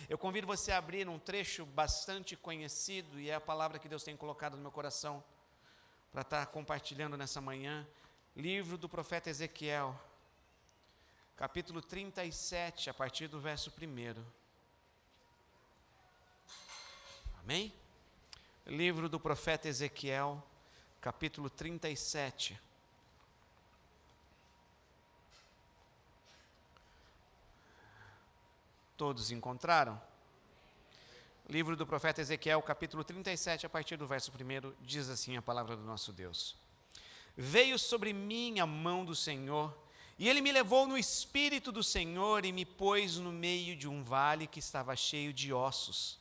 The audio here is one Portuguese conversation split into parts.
Eu convido você a abrir um trecho bastante conhecido, e é a palavra que Deus tem colocado no meu coração, para estar compartilhando nessa manhã. Livro do profeta Ezequiel, capítulo 37, a partir do verso 1. Amém? Livro do profeta Ezequiel, capítulo 37. Todos encontraram? Livro do profeta Ezequiel, capítulo 37, a partir do verso 1, diz assim a palavra do nosso Deus. Veio sobre mim a mão do Senhor, e Ele me levou no Espírito do Senhor e me pôs no meio de um vale que estava cheio de ossos.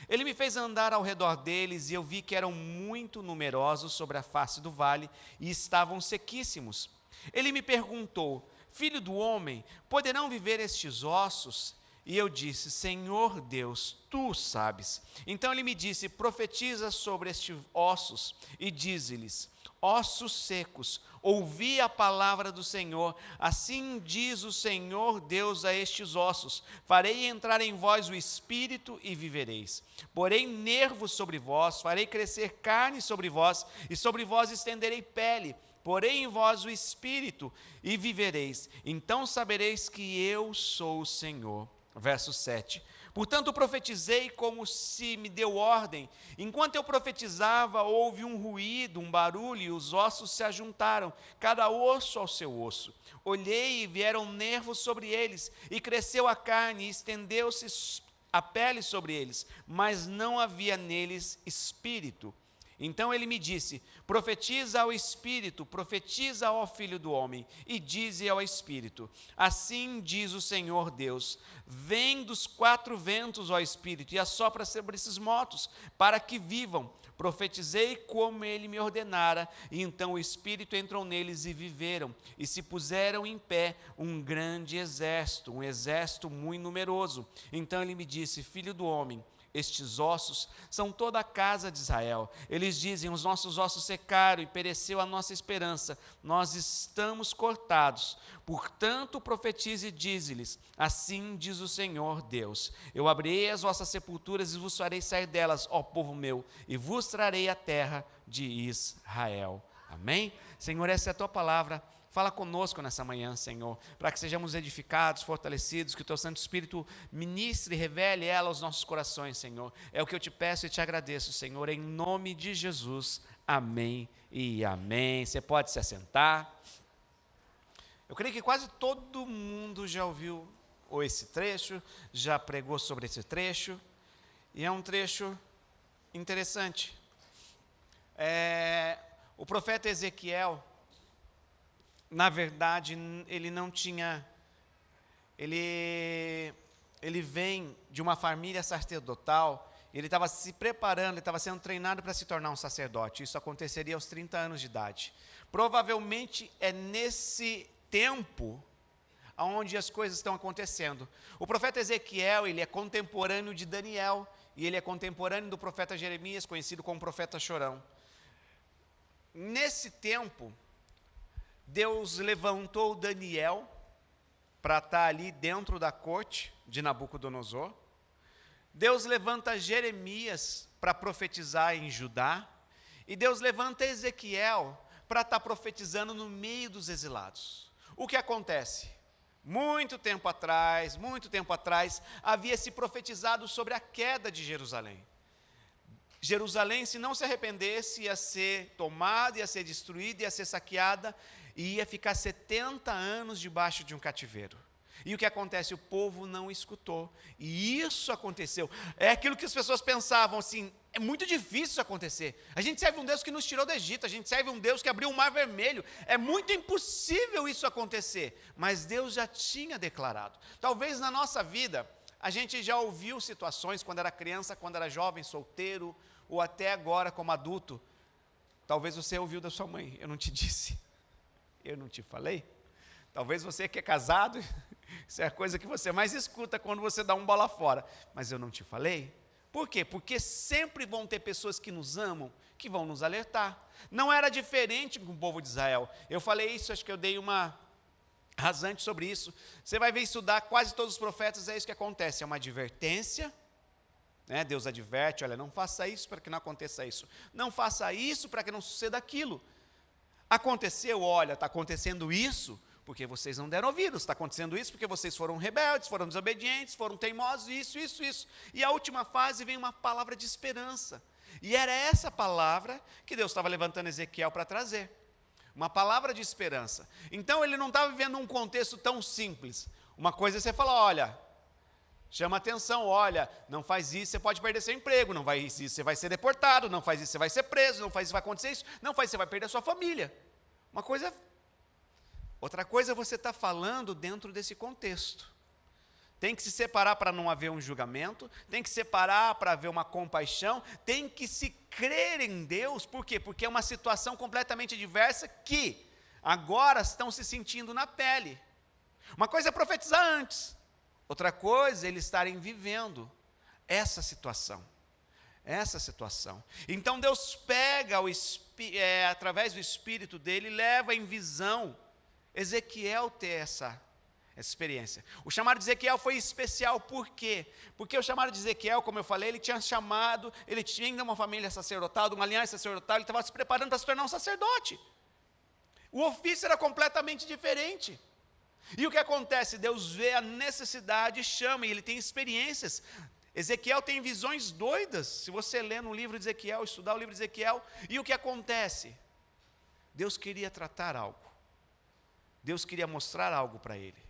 Ele me fez andar ao redor deles, e eu vi que eram muito numerosos sobre a face do vale, e estavam sequíssimos. Ele me perguntou: filho do homem, poderão viver estes ossos? E eu disse: Senhor Deus, tu sabes. Então ele me disse: profetiza sobre estes ossos, e dize-lhes: ossos secos, ouvi a palavra do Senhor. Assim diz o Senhor Deus a estes ossos: farei entrar em vós o espírito e vivereis. Porém nervos sobre vós, farei crescer carne sobre vós, e sobre vós estenderei pele. Porém em vós o espírito e vivereis. Então sabereis que eu sou o Senhor. Verso 7. Portanto profetizei como se me deu ordem. Enquanto eu profetizava, houve um ruído, um barulho, e os ossos se ajuntaram, cada osso ao seu osso. Olhei e vieram nervos sobre eles, e cresceu a carne, e estendeu-se a pele sobre eles, mas não havia neles espírito. Então ele me disse: profetiza ao Espírito, profetiza ao Filho do Homem, e dize ao Espírito: assim diz o Senhor Deus, vem dos 4 ventos, ó Espírito, e assopra sobre esses mortos, para que vivam. Profetizei como ele me ordenara, e então o Espírito entrou neles e viveram, e se puseram em pé um grande exército, um exército muito numeroso. Então ele me disse: filho do homem, estes ossos são toda a casa de Israel. Eles dizem: os nossos ossos secaram e pereceu a nossa esperança. Nós estamos cortados. Portanto, profetize e dize-lhes: assim diz o Senhor Deus: eu abrirei as vossas sepulturas e vos farei sair delas, ó povo meu, e vos trarei a terra de Israel. Amém? Senhor, essa é a tua palavra. Fala conosco nessa manhã, Senhor, para que sejamos edificados, fortalecidos, que o Teu Santo Espírito ministre e revele ela aos nossos corações, Senhor. É o que eu te peço e te agradeço, Senhor, em nome de Jesus. Amém e amém. Você pode se assentar. Eu creio que quase todo mundo já ouviu esse trecho, já pregou sobre esse trecho, e é um trecho interessante. O profeta Ezequiel, na verdade, ele não tinha, ele vem de uma família sacerdotal, ele estava se preparando, ele estava sendo treinado para se tornar um sacerdote. Isso aconteceria aos 30 anos de idade. Provavelmente é nesse tempo onde as coisas estão acontecendo. O profeta Ezequiel, ele é contemporâneo de Daniel, e ele é contemporâneo do profeta Jeremias, conhecido como profeta chorão. Nesse tempo, Deus levantou Daniel para estar ali dentro da corte de Nabucodonosor. Deus levanta Jeremias para profetizar em Judá. E Deus levanta Ezequiel para estar profetizando no meio dos exilados. O que acontece? Muito tempo atrás, havia se profetizado sobre a queda de Jerusalém. Jerusalém, se não se arrependesse, ia ser tomada, ia ser destruída, ia ser saqueada, e ia ficar 70 anos debaixo de um cativeiro. E o que acontece? O povo não escutou. E isso aconteceu. É aquilo que as pessoas pensavam assim: é muito difícil isso acontecer. A gente serve um Deus que nos tirou do Egito, a gente serve um Deus que abriu o mar vermelho. É muito impossível isso acontecer. Mas Deus já tinha declarado. Talvez na nossa vida, a gente já ouviu situações quando era criança, quando era jovem, solteiro, ou até agora como adulto. Talvez você ouviu da sua mãe: eu não te disse, eu não te falei. Talvez você que é casado, isso é a coisa que você mais escuta quando você dá um bola fora. Mas eu não te falei? Por quê? Porque sempre vão ter pessoas que nos amam, que vão nos alertar. Não era diferente com o povo de Israel. Eu falei isso, acho que eu dei uma rasante sobre isso. Você vai ver estudar quase todos os profetas, é isso que acontece, é uma advertência, né? Deus adverte, olha, não faça isso para que não aconteça isso, não faça isso para que não suceda aquilo. Aconteceu, olha, está acontecendo isso, porque vocês não deram ouvidos, está acontecendo isso porque vocês foram rebeldes, foram desobedientes, foram teimosos, isso. E a última fase vem uma palavra de esperança. E era essa palavra que Deus estava levantando Ezequiel para trazer. Uma palavra de esperança. Então ele não estava vivendo um contexto tão simples. Uma coisa é você falar, olha, chama atenção, olha, não faz isso, você pode perder seu emprego, não faz isso, você vai ser deportado, não faz isso, você vai ser preso, não faz isso, vai acontecer isso, não faz isso, você vai perder a sua família. Uma coisa... Outra coisa é você estar falando dentro desse contexto. Tem que se separar para não haver um julgamento, tem que separar para haver uma compaixão, tem que se crer em Deus, por quê? Porque é uma situação completamente diversa que agora estão se sentindo na pele. Uma coisa é profetizar antes, outra coisa é eles estarem vivendo essa situação. Então Deus pega, através do Espírito dele, leva em visão Ezequiel ter essa experiência. O chamado de Ezequiel foi especial, por quê? Porque o chamado de Ezequiel, como eu falei, ele tinha ainda uma família sacerdotal, uma linhagem sacerdotal, ele estava se preparando para se tornar um sacerdote. O ofício era completamente diferente. E o que acontece? Deus vê a necessidade e chama, e ele tem experiências. Ezequiel tem visões doidas, se você ler no livro de Ezequiel, estudar o livro de Ezequiel, e o que acontece? Deus queria tratar algo. Deus queria mostrar algo para ele.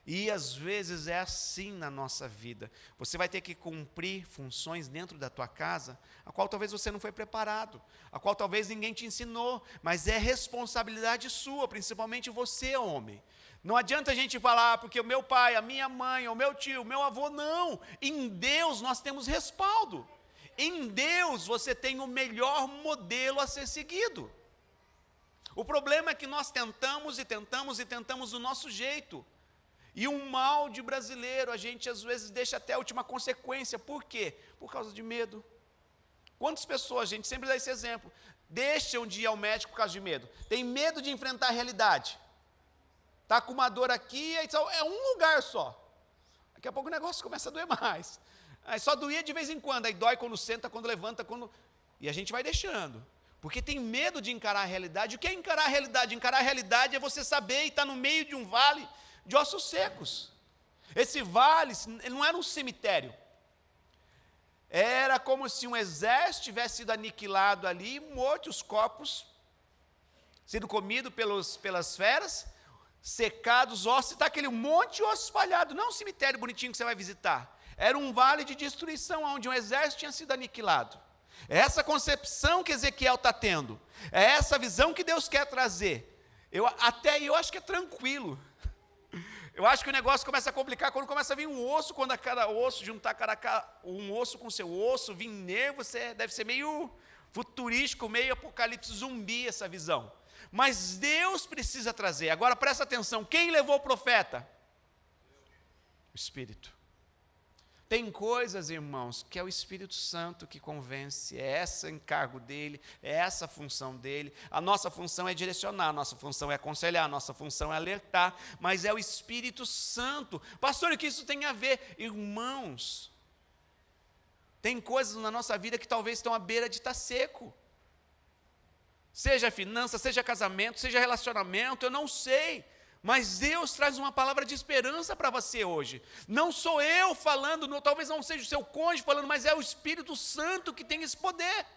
E às vezes é assim na nossa vida. Você vai ter que cumprir funções dentro da tua casa, a qual talvez você não foi preparado, a qual talvez ninguém te ensinou, mas é responsabilidade sua, principalmente você, homem. Não adianta a gente falar, porque o meu pai, a minha mãe, o meu tio, o meu avô, não. Em Deus nós temos respaldo. Em Deus você tem o melhor modelo a ser seguido. O problema é que nós tentamos do nosso jeito. E um mal de brasileiro, a gente às vezes deixa até a última consequência. Por quê? Por causa de medo. Quantas pessoas, a gente sempre dá esse exemplo, deixam de ir ao médico por causa de medo? Tem medo de enfrentar a realidade. Está com uma dor aqui, é um lugar só. Daqui a pouco o negócio começa a doer mais. Aí só doía de vez em quando, aí dói quando senta, quando levanta, e a gente vai deixando. Porque tem medo de encarar a realidade. O que é encarar a realidade? Encarar a realidade é você saber e estar no meio de um vale de ossos secos. Esse vale não era um cemitério. Era como se um exército tivesse sido aniquilado ali, morto, os corpos, sido comido pelas feras, secados, ossos, está aquele monte de ossos espalhado. Não é um cemitério bonitinho que você vai visitar. Era um vale de destruição, onde um exército tinha sido aniquilado. É essa concepção que Ezequiel está tendo. É essa visão que Deus quer trazer. Eu acho que é tranquilo. Eu acho que o negócio começa a complicar quando começa a vir um osso, quando a cada osso, juntar um osso com seu osso, vir nervo, deve ser meio futurístico, meio apocalipse zumbi essa visão. Mas Deus precisa trazer. Agora presta atenção, quem levou o profeta? O Espírito. Tem coisas, irmãos, que é o Espírito Santo que convence, é esse encargo dele, é essa função dele. A nossa função é direcionar, a nossa função é aconselhar, a nossa função é alertar, mas é o Espírito Santo. Pastor, o que isso tem a ver? Irmãos, tem coisas na nossa vida que talvez estão à beira de estar seco. Seja finança, seja casamento, seja relacionamento, eu não sei. Mas Deus traz uma palavra de esperança para você hoje. Não sou eu falando, talvez não seja o seu cônjuge falando, mas é o Espírito Santo que tem esse poder.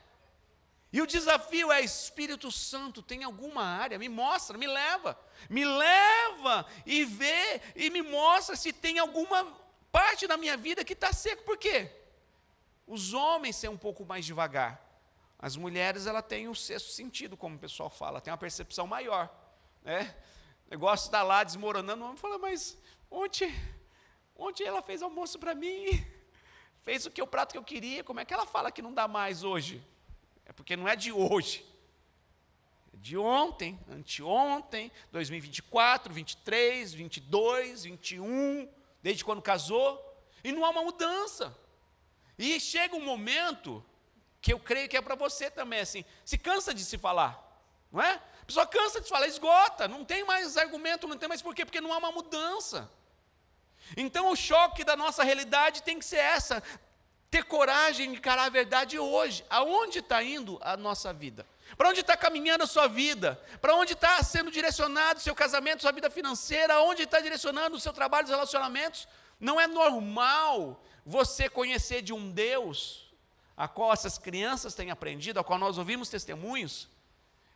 E o desafio é, Espírito Santo, tem alguma área? Me mostra, me leva e vê e me mostra se tem alguma parte da minha vida que está seco. Por quê? Os homens são um pouco mais devagar. As mulheres, ela tem o sexto sentido, como o pessoal fala, tem uma percepção maior, né? O negócio está lá desmoronando, o homem fala, mas ontem ela fez almoço para mim, fez o prato que eu queria, como é que ela fala que não dá mais hoje? É porque não é de hoje, é de ontem, anteontem, 2024, 23, 22, 21, desde quando casou, e não há uma mudança. E chega um momento, que eu creio que é para você também, assim, se cansa de se falar, não é? pessoa cansa de falar, esgota, não tem mais argumento, não tem mais porquê, porque não há uma mudança. Então o choque da nossa realidade tem que ser essa, ter coragem de encarar a verdade hoje. Aonde está indo a nossa vida? Para onde está caminhando a sua vida? Para onde está sendo direcionado o seu casamento, sua vida financeira? Aonde está direcionando o seu trabalho, os relacionamentos? Não é normal você conhecer de um Deus, a qual essas crianças têm aprendido, a qual nós ouvimos testemunhos,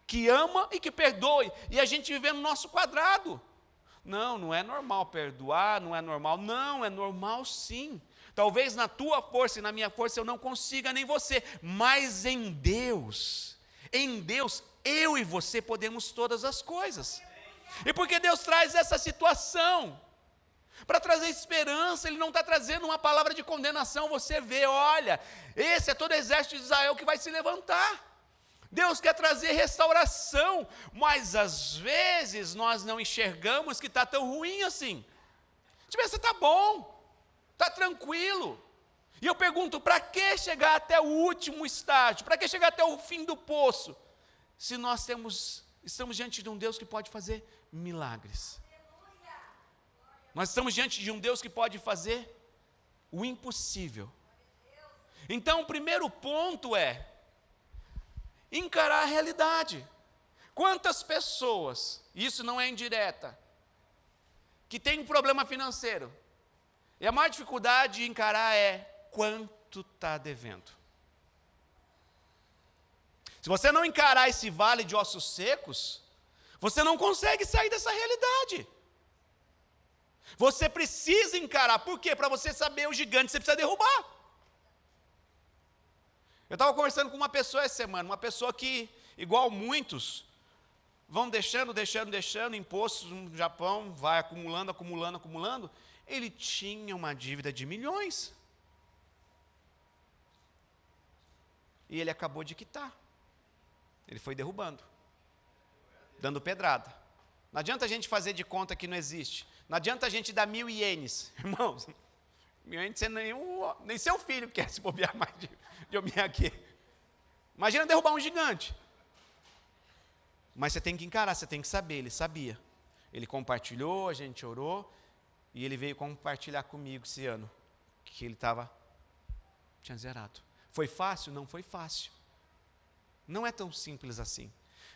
que ama e que perdoe, e a gente vive no nosso quadrado. Não, não é normal perdoar, não é normal. Não, é normal sim. Talvez na tua força e na minha força eu não consiga, nem você, mas em Deus, eu e você podemos todas as coisas. E porque Deus traz essa situação? Para trazer esperança. Ele não está trazendo uma palavra de condenação. Você vê, olha, esse é todo o exército de Israel que vai se levantar. Deus quer trazer restauração, mas às vezes nós não enxergamos que está tão ruim assim. Tipo, você está bom, está tranquilo. E eu pergunto, para que chegar até o último estágio? Para que chegar até o fim do poço? Se nós estamos diante de um Deus que pode fazer milagres. Nós estamos diante de um Deus que pode fazer o impossível. Então, o primeiro ponto é encarar a realidade. Quantas pessoas, isso não é indireta, que tem um problema financeiro, e a maior dificuldade de encarar é quanto está devendo. Se você não encarar esse vale de ossos secos, você não consegue sair dessa realidade. Você precisa encarar. Por quê? Para você saber o gigante, você precisa derrubar. Eu estava conversando com uma pessoa essa semana, uma pessoa que, igual muitos, vão deixando impostos no Japão, vai acumulando. Ele tinha uma dívida de milhões. E ele acabou de quitar. Ele foi derrubando, dando pedrada. Não adianta a gente fazer de conta que não existe. Não adianta a gente dar 1.000 ienes. Irmãos, 1.000 ienes nem seu filho quer se bobear mais de eu vir aqui. Imagina derrubar um gigante. Mas você tem que encarar, você tem que saber. Ele sabia. Ele compartilhou, a gente orou, e ele veio compartilhar comigo esse ano, que ele tinha zerado. Foi fácil? Não foi fácil. Não é tão simples assim.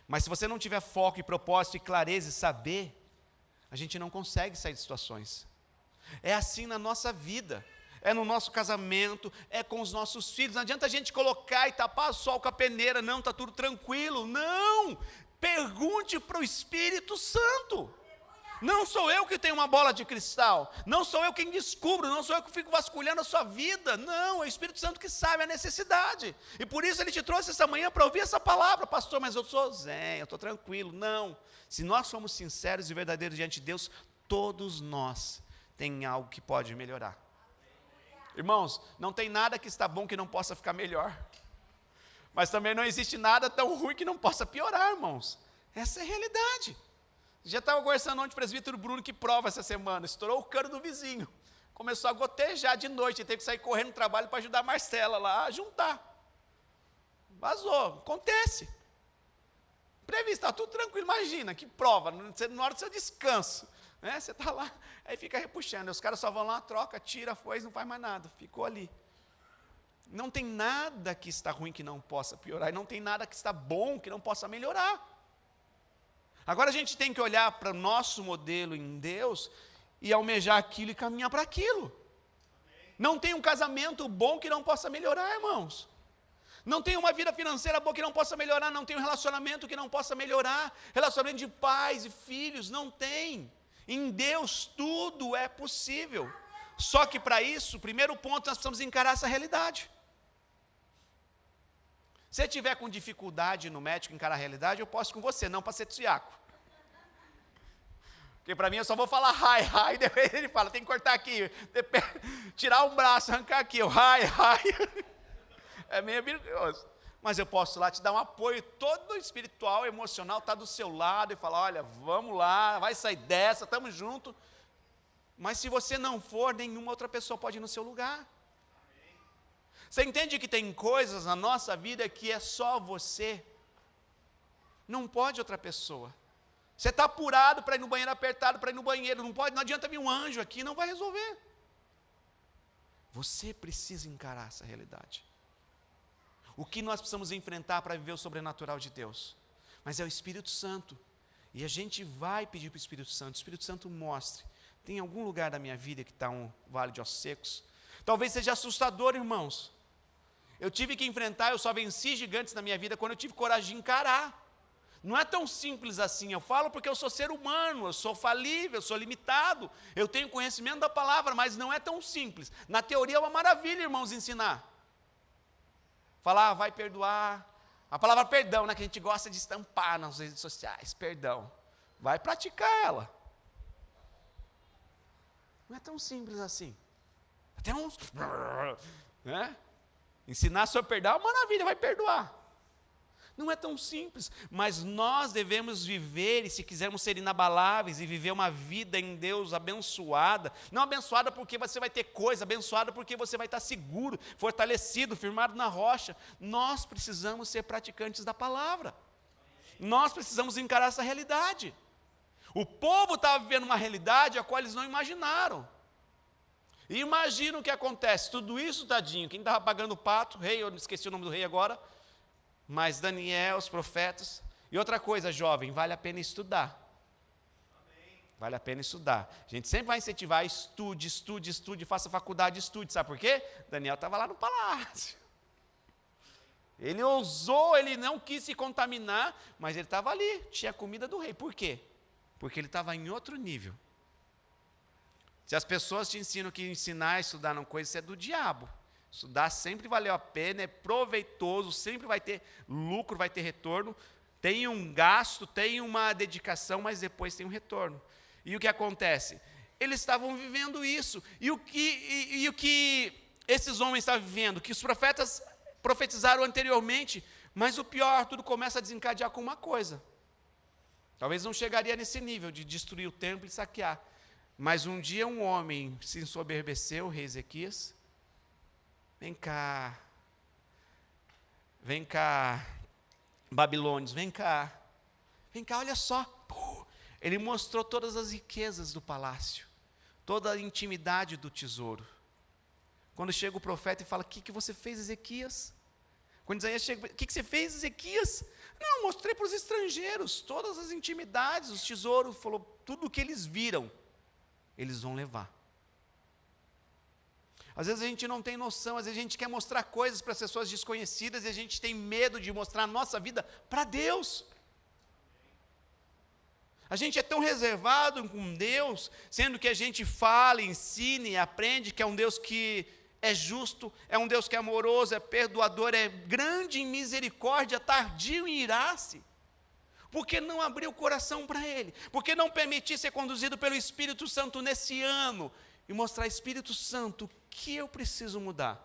Mas se você não tiver foco e propósito e clareza e saber, a gente não consegue sair de situações. É assim na nossa vida, é no nosso casamento, é com os nossos filhos. Não adianta a gente colocar e tapar o sol com a peneira, não, está tudo tranquilo. Não, pergunte para o Espírito Santo. Não sou eu que tenho uma bola de cristal, não sou eu quem descubro, não sou eu que fico vasculhando a sua vida, não, é o Espírito Santo que sabe a necessidade, e por isso ele te trouxe essa manhã para ouvir essa palavra. Pastor, mas eu sou zen, eu estou tranquilo. Não, se nós somos sinceros e verdadeiros diante de Deus, todos nós tem algo que pode melhorar. Irmãos, não tem nada que está bom que não possa ficar melhor, mas também não existe nada tão ruim que não possa piorar, irmãos. Essa é a realidade. Já estava conversando ontem com o presbítero Bruno, que prova essa semana, estourou o cano do vizinho, começou a gotejar de noite, teve que sair correndo no trabalho para ajudar a Marcela lá a juntar. Vazou, acontece. Previsto, está tudo tranquilo, imagina, que prova, na hora do seu descanso, né? Você está lá, aí fica repuxando, os caras só vão lá, troca, tira a foice, não faz mais nada, ficou ali. Não tem nada que está ruim que não possa piorar, e não tem nada que está bom que não possa melhorar. Agora a gente tem que olhar para o nosso modelo em Deus e almejar aquilo e caminhar para aquilo. Não tem um casamento bom que não possa melhorar, irmãos. Não tem uma vida financeira boa que não possa melhorar, não tem um relacionamento que não possa melhorar, relacionamento de pais e filhos, não tem. Em Deus tudo é possível. Só que para isso, o primeiro ponto, nós precisamos encarar essa realidade. Se você tiver com dificuldade no médico encarar a realidade, eu posso ir com você, não para ser tiaco. Porque para mim eu só vou falar hi, e depois ele fala, tem que cortar aqui, tirar um braço, arrancar aqui, eu hi. É meio perigoso. Mas eu posso lá te dar um apoio todo espiritual, emocional, está do seu lado e falar, olha, vamos lá, vai sair dessa, estamos juntos. Mas se você não for, nenhuma outra pessoa pode ir no seu lugar. Você entende que tem coisas na nossa vida que é só você Não pode outra pessoa. Você está apurado para ir no banheiro, apertado para ir no banheiro, não pode, não adianta vir um anjo aqui, não vai resolver. Você precisa encarar essa realidade. O que nós precisamos enfrentar para viver o sobrenatural de Deus? Mas é o Espírito Santo. E a gente vai pedir para o Espírito Santo mostre. Tem algum lugar da minha vida que está um vale de ossos secos? Talvez seja assustador, irmãos. Eu tive que enfrentar, eu só venci gigantes na minha vida quando eu tive coragem de encarar. Não é tão simples assim, eu falo porque eu sou ser humano, eu sou falível, eu sou limitado, eu tenho conhecimento da palavra, mas não é tão simples. Na teoria é uma maravilha, irmãos, ensinar. Falar, vai perdoar. A palavra perdão, né, que a gente gosta de estampar nas redes sociais, perdão. Vai praticar ela. Não é tão simples assim. Até uns... né? Ensinar sobre perdão é uma maravilha, vai perdoar. Não é tão simples, mas nós devemos viver, e se quisermos ser inabaláveis e viver uma vida em Deus abençoada, não abençoada porque você vai ter coisa, abençoada porque você vai estar seguro, fortalecido, firmado na rocha. Nós precisamos ser praticantes da palavra. Nós precisamos encarar essa realidade. O povo estava vivendo uma realidade a qual eles não imaginaram. E imagina o que acontece, tudo isso, tadinho, quem estava pagando o pato, rei, eu esqueci o nome do rei agora, mas Daniel, os profetas. E outra coisa, jovem, vale a pena estudar. Amém. Vale a pena estudar. A gente sempre vai incentivar, estude, faça faculdade, estude. Sabe por quê? Daniel estava lá no palácio. Ele ousou, ele não quis se contaminar, mas ele estava ali, tinha a comida do rei. Por quê? Porque ele estava em outro nível. Se as pessoas te ensinam que ensinar a estudar não coisa, isso é do diabo. Estudar sempre valeu a pena, é proveitoso, sempre vai ter lucro, vai ter retorno. Tem um gasto, tem uma dedicação, mas depois tem um retorno. E o que acontece? Eles estavam vivendo isso. E o que esses homens estavam vivendo? Que os profetas profetizaram anteriormente, mas o pior, tudo começa a desencadear com uma coisa. Talvez não chegaria nesse nível de destruir o templo e saquear. Mas um dia um homem se ensoberbeceu, o rei Ezequias. Vem cá, Babilônios, vem cá, olha só. Ele mostrou todas as riquezas do palácio, toda a intimidade do tesouro. Quando chega o profeta e fala, o que você fez, Ezequias? Quando Isaías chega, o que você fez, Ezequias? Não, mostrei para os estrangeiros, todas as intimidades, os tesouros, falou, tudo o que eles viram, eles vão levar. Às vezes a gente não tem noção, às vezes a gente quer mostrar coisas para as pessoas desconhecidas e a gente tem medo de mostrar a nossa vida para Deus. A gente é tão reservado com Deus, sendo que a gente fala, ensina e aprende que é um Deus que é justo, é um Deus que é amoroso, é perdoador, é grande em misericórdia, tardio em irar-se. Por que não abrir o coração para Ele? Por que não permitir ser conduzido pelo Espírito Santo nesse ano? E mostrar, Espírito Santo, o que eu preciso mudar?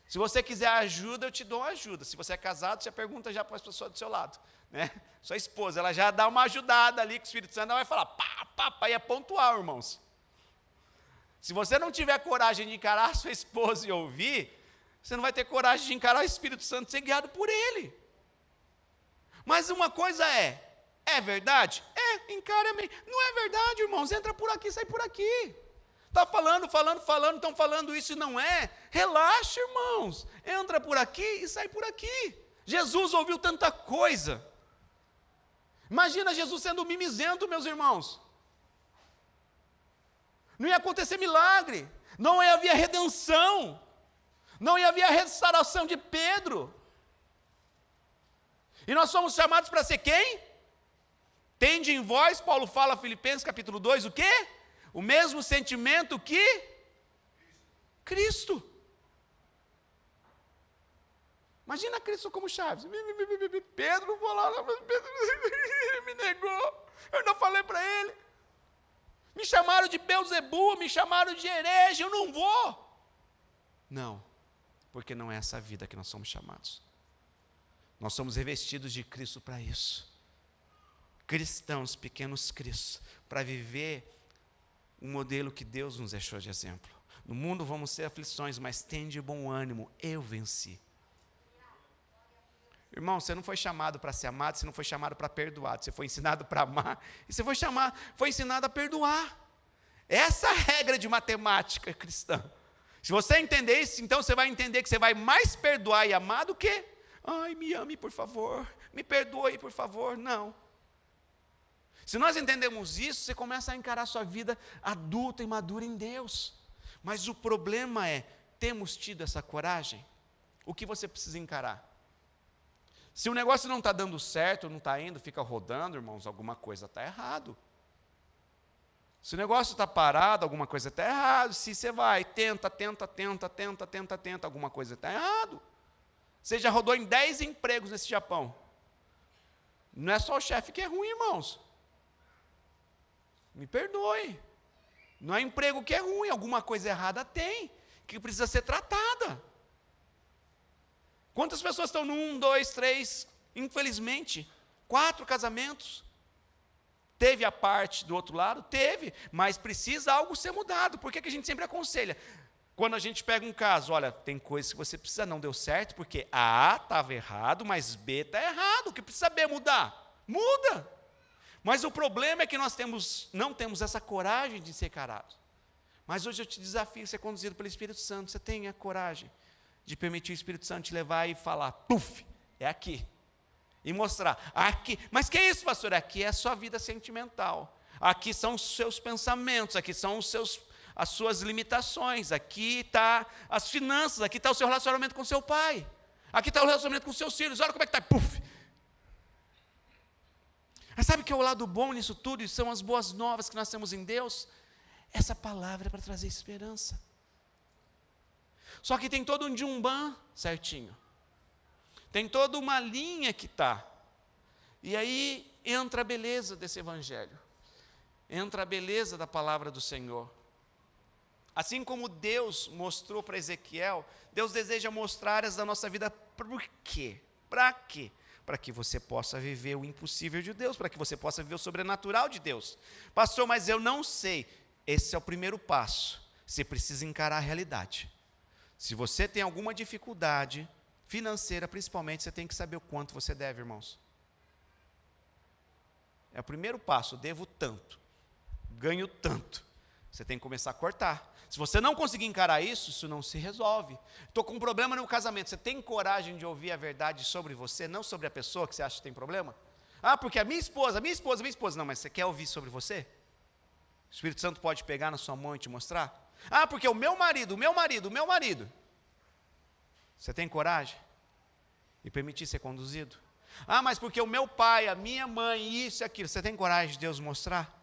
Se você quiser ajuda, eu te dou ajuda. Se você é casado, você pergunta já para as pessoas do seu lado. Né? Sua esposa, ela já dá uma ajudada ali, que o Espírito Santo vai falar, pá, e é pontual, irmãos. Se você não tiver coragem de encarar a sua esposa e ouvir, você não vai ter coragem de encarar o Espírito Santo e ser guiado por Ele. Mas uma coisa é verdade? Encara bem. Não é verdade, irmãos, entra por aqui, sai por aqui. Está falando, estão falando isso e não é. Relaxa, irmãos, entra por aqui e sai por aqui. Jesus ouviu tanta coisa. Imagina Jesus sendo mimizento, meus irmãos. Não ia acontecer milagre, não ia haver redenção, não ia haver a restauração de Pedro. E nós somos chamados para ser quem? Tende em vós, Paulo fala, Filipenses capítulo 2, o quê? O mesmo sentimento que Cristo. Imagina Cristo como Chaves. Pedro, não vou lá, Pedro me negou, eu não falei para ele. Me chamaram de Beelzebu, me chamaram de herege, eu não vou. Não, porque não é essa a vida que nós somos chamados. Nós somos revestidos de Cristo para isso. Cristãos, pequenos cristos, para viver um modelo que Deus nos deixou de exemplo. No mundo vamos ter aflições, mas tende bom ânimo, eu venci. Irmão, você não foi chamado para ser amado, você não foi chamado para perdoar, você foi ensinado para amar, e você foi ensinado a perdoar. Essa é a regra de matemática cristã. Se você entender isso, então você vai entender que você vai mais perdoar e amar do que, ai, me ame por favor, me perdoe por favor, não. Se nós entendemos isso, você começa a encarar a sua vida adulta e madura em Deus. Mas o problema é, temos tido essa coragem? O que você precisa encarar? Se o negócio não está dando certo, não está indo, fica rodando, irmãos, alguma coisa está errado. Se o negócio está parado, alguma coisa está errado. Se você vai, tenta, alguma coisa está errado. Você já rodou em 10 empregos nesse Japão. Não é só o chefe que é ruim, irmãos. Me perdoe. Não é emprego que é ruim, alguma coisa errada tem, que precisa ser tratada. Quantas pessoas estão no 1, 2, 3, infelizmente, 4 casamentos? Teve a parte do outro lado? Teve, mas precisa algo ser mudado. Por que a gente sempre aconselha? Quando a gente pega um caso, olha, tem coisas que você precisa, não deu certo, porque A estava errado, mas B está errado, o que precisa B mudar? Muda! Mas o problema é que nós não temos essa coragem de ser encarado. Mas hoje eu te desafio a ser conduzido pelo Espírito Santo. Você tenha coragem de permitir o Espírito Santo te levar e falar, puf, é aqui. E mostrar, aqui. Mas que é isso, pastor? Aqui é a sua vida sentimental. Aqui são os seus pensamentos, aqui são as suas limitações, aqui está as finanças, aqui está o seu relacionamento com seu pai, aqui está o relacionamento com seus filhos, olha como é que está, puf. Mas sabe que é o lado bom nisso tudo, e são as boas novas que nós temos em Deus? Essa palavra é para trazer esperança. Só que tem todo um djumban certinho. Tem toda uma linha que está. E aí entra a beleza desse evangelho. Entra a beleza da palavra do Senhor. Assim como Deus mostrou para Ezequiel, Deus deseja mostrar áreas da nossa vida. Por quê? Para quê? Para que você possa viver o impossível de Deus, para que você possa viver o sobrenatural de Deus. Pastor, mas eu não sei. Esse é o primeiro passo. Você precisa encarar a realidade. Se você tem alguma dificuldade financeira, principalmente, você tem que saber o quanto você deve, irmãos. É o primeiro passo, devo tanto, ganho tanto. Você tem que começar a cortar. Se você não conseguir encarar isso, isso não se resolve. Estou com um problema no casamento, você tem coragem de ouvir a verdade sobre você, não sobre a pessoa que você acha que tem problema? Ah, porque a minha esposa, não, mas você quer ouvir sobre você? O Espírito Santo pode pegar na sua mão e te mostrar? Ah, porque o meu marido. Você tem coragem de permitir ser conduzido? Ah, mas porque o meu pai, a minha mãe, isso e aquilo. Você tem coragem de Deus mostrar?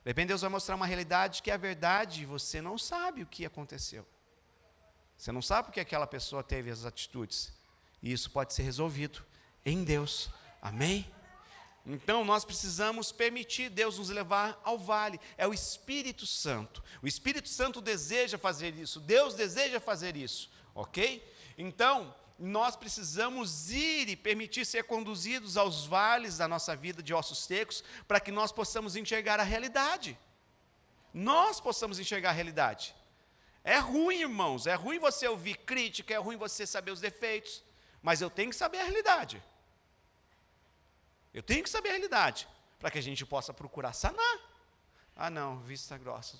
De repente Deus vai mostrar uma realidade que é a verdade e você não sabe o que aconteceu. Você não sabe porque aquela pessoa teve as atitudes. E isso pode ser resolvido em Deus. Amém? Então nós precisamos permitir Deus nos levar ao vale. É o Espírito Santo. O Espírito Santo deseja fazer isso. Deus deseja fazer isso. Ok? Então, nós precisamos ir e permitir ser conduzidos aos vales da nossa vida de ossos secos, para que nós possamos enxergar a realidade. Nós possamos enxergar a realidade. É ruim, irmãos, é ruim você ouvir crítica, é ruim você saber os defeitos, mas eu tenho que saber a realidade. Eu tenho que saber a realidade, para que a gente possa procurar sanar. Ah não, Vista Grossa,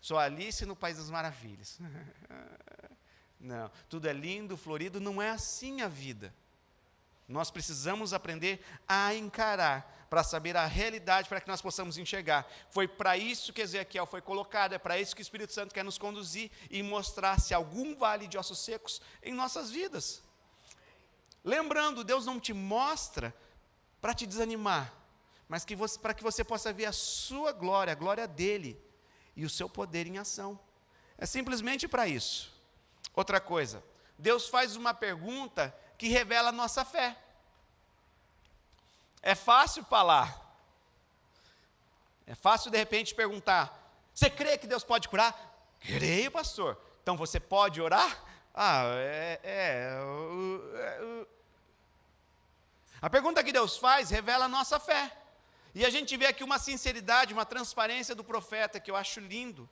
sou Alice no País das Maravilhas. Não, tudo é lindo, florido, não é assim a vida. Nós precisamos aprender a encarar, para saber a realidade, para que nós possamos enxergar. Foi para isso que Ezequiel foi colocado, é para isso que o Espírito Santo quer nos conduzir e mostrar se há algum vale de ossos secos em nossas vidas. Lembrando, Deus não te mostra para te desanimar, mas para que você possa ver a sua glória, a glória dele e o seu poder em ação. É simplesmente para isso. Outra coisa, Deus faz uma pergunta que revela a nossa fé. É fácil falar. É fácil de repente perguntar, você crê que Deus pode curar? Creio, pastor. Então você pode orar? A pergunta que Deus faz revela a nossa fé. E a gente vê aqui uma sinceridade, uma transparência do profeta que eu acho lindo.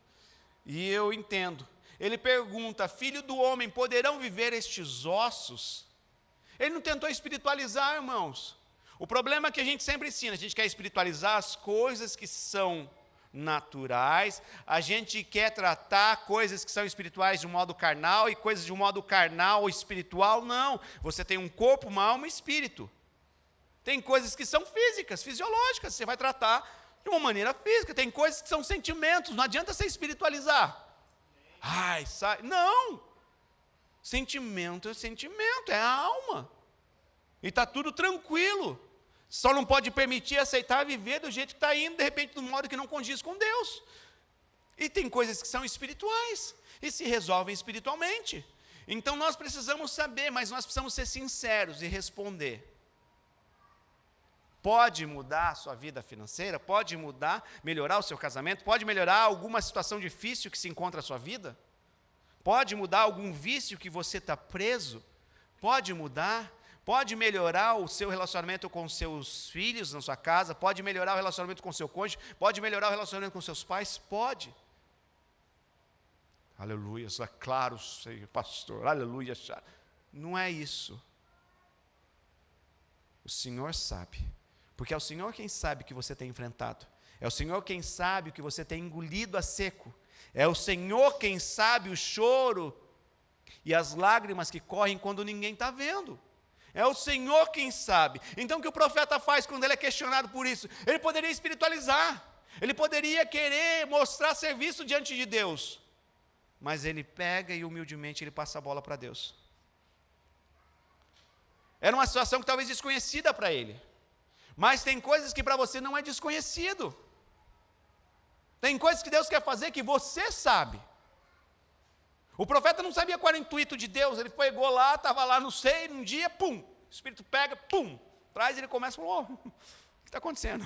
E eu entendo. Ele pergunta, filho do homem, poderão viver estes ossos? Ele não tentou espiritualizar, irmãos. O problema é que a gente sempre ensina, a gente quer espiritualizar as coisas que são naturais, a gente quer tratar coisas que são espirituais de um modo carnal e coisas de um modo carnal ou espiritual, não. Você tem um corpo, uma alma e espírito. Tem coisas que são físicas, fisiológicas, você vai tratar de uma maneira física. Tem coisas que são sentimentos, não adianta você espiritualizar. Ai, sai. Não! Sentimento é a alma. E está tudo tranquilo. Só não pode permitir, aceitar, viver do jeito que está indo, de repente, de um modo que não condiz com Deus. E tem coisas que são espirituais, e se resolvem espiritualmente. Então nós precisamos saber, mas nós precisamos ser sinceros e responder. Pode mudar a sua vida financeira? Pode mudar, melhorar o seu casamento? Pode melhorar alguma situação difícil que se encontra na sua vida? Pode mudar algum vício que você está preso? Pode mudar? Pode melhorar o seu relacionamento com seus filhos na sua casa? Pode melhorar o relacionamento com seu cônjuge? Pode melhorar o relacionamento com seus pais? Pode. Aleluia, é claro, Senhor, pastor, aleluia. Não é isso. O Senhor sabe. Porque é o Senhor quem sabe o que você tem enfrentado. É o Senhor quem sabe o que você tem engolido a seco. É o Senhor quem sabe o choro e as lágrimas que correm quando ninguém está vendo. É o Senhor quem sabe. Então o que o profeta faz quando ele é questionado por isso? Ele poderia espiritualizar. Ele poderia querer mostrar serviço diante de Deus. Mas ele pega e humildemente ele passa a bola para Deus. Era uma situação que talvez desconhecida para ele. Mas tem coisas que para você não é desconhecido. Tem coisas que Deus quer fazer que você sabe. O profeta não sabia qual era o intuito de Deus. Ele pegou lá, estava lá, não sei, um dia, pum, o Espírito pega, pum, traz e ele começa a falar, o que está acontecendo?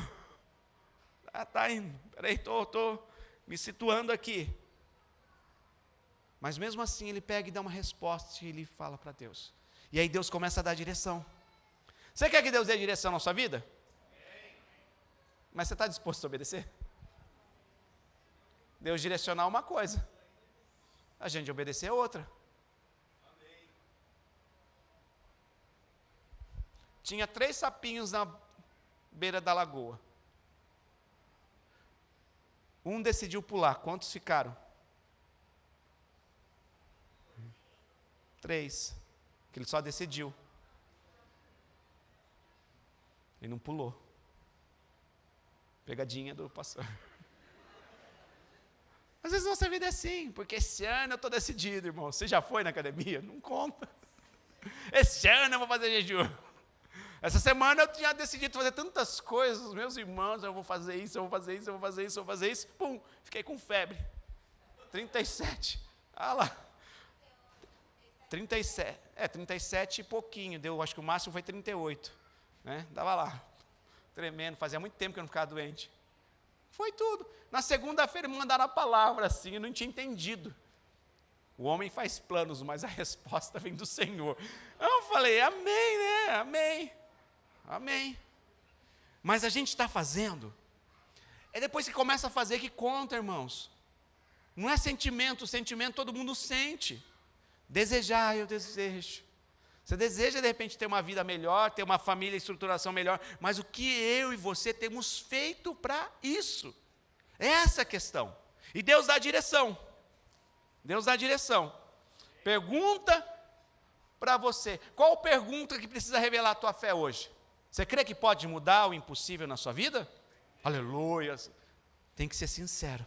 Está indo, peraí, estou me situando aqui. Mas mesmo assim ele pega e dá uma resposta e ele fala para Deus. E aí Deus começa a dar direção. Você quer que Deus dê direção na sua vida? Mas você está disposto a obedecer? Deus direcionar uma coisa, a gente obedecer a outra. Tinha 3 sapinhos na beira da lagoa. Um decidiu pular. Quantos ficaram? 3. Que ele só decidiu. Ele não pulou. Pegadinha do pastor. Às vezes nossa vida é assim, porque esse ano eu estou decidido, irmão. Você já foi na academia? Não conta. Esse ano eu vou fazer jejum. Essa semana eu tinha decidido fazer tantas coisas, meus irmãos, eu vou fazer isso, eu vou fazer isso, eu vou fazer isso, eu vou fazer isso. Pum, fiquei com febre. 37. Ah lá. 37. 37 e pouquinho. Deu, acho que o máximo foi 38. Né? Dava lá. Tremendo. Fazia muito tempo que eu não ficava doente. Foi tudo. Na segunda-feira me mandaram a palavra assim, eu não tinha entendido. O homem faz planos, mas a resposta vem do Senhor. Eu falei, amém, né? Amém. Amém. Mas a gente está fazendo. É depois que começa a fazer que conta, irmãos. Não é sentimento, o sentimento todo mundo sente. Desejar, eu desejo. Você deseja, de repente, ter uma vida melhor, ter uma família, estruturação melhor, mas o que eu e você temos feito para isso? Essa é a questão. E Deus dá a direção. Deus dá a direção. Pergunta para você. Qual pergunta que precisa revelar a tua fé hoje? Você crê que pode mudar o impossível na sua vida? Aleluia. Tem que ser sincero.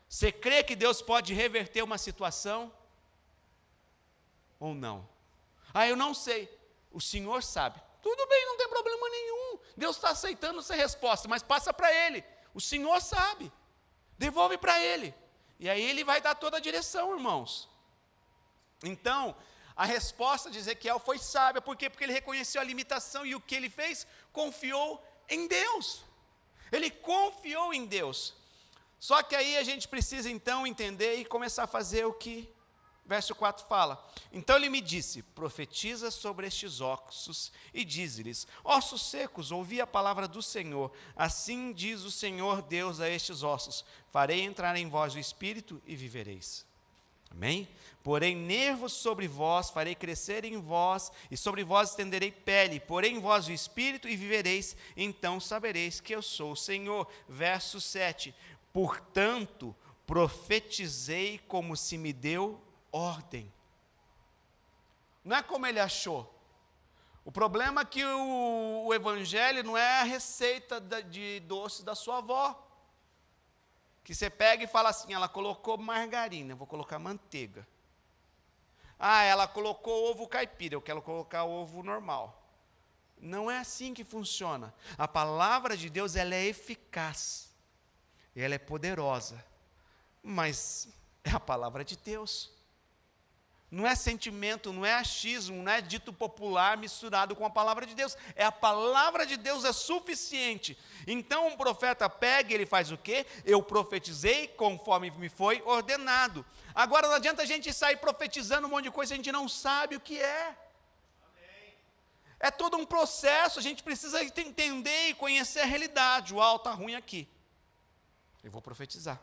Você crê que Deus pode reverter uma situação? Ou não? Ah, eu não sei. O Senhor sabe. Tudo bem, não tem problema nenhum. Deus está aceitando essa resposta, mas passa para Ele. O Senhor sabe. Devolve para Ele. E aí Ele vai dar toda a direção, irmãos. Então, a resposta de Ezequiel foi sábia. Por quê? Porque ele reconheceu a limitação e o que ele fez? Confiou em Deus. Ele confiou em Deus. Só que aí a gente precisa então entender e começar a fazer o que verso 4 fala. Então ele me disse, profetiza sobre estes ossos e diz-lhes, ossos secos, ouvi a palavra do Senhor. Assim diz o Senhor Deus a estes ossos, farei entrar em vós o Espírito e vivereis. Amém? Porém nervos sobre vós, farei crescer em vós, e sobre vós estenderei pele, porém em vós o espírito, e vivereis, então sabereis que eu sou o Senhor. Verso 7, portanto, profetizei como se me deu ordem. Não é como ele achou. O problema é que o evangelho não é a receita de doce da sua avó. Que você pega e fala assim, ela colocou margarina, eu vou colocar manteiga. Ah, ela colocou ovo caipira, eu quero colocar ovo normal. Não é assim que funciona. A palavra de Deus, ela é eficaz. Ela é poderosa. Mas é a palavra de Deus. Não é sentimento, não é achismo, não é dito popular misturado com a palavra de Deus. É a palavra de Deus é suficiente. Então um profeta pega e ele faz o quê? Eu profetizei conforme me foi ordenado. Agora não adianta a gente sair profetizando um monte de coisa, a gente não sabe o que é. É todo um processo, a gente precisa entender e conhecer a realidade. O está ruim aqui. Eu vou profetizar.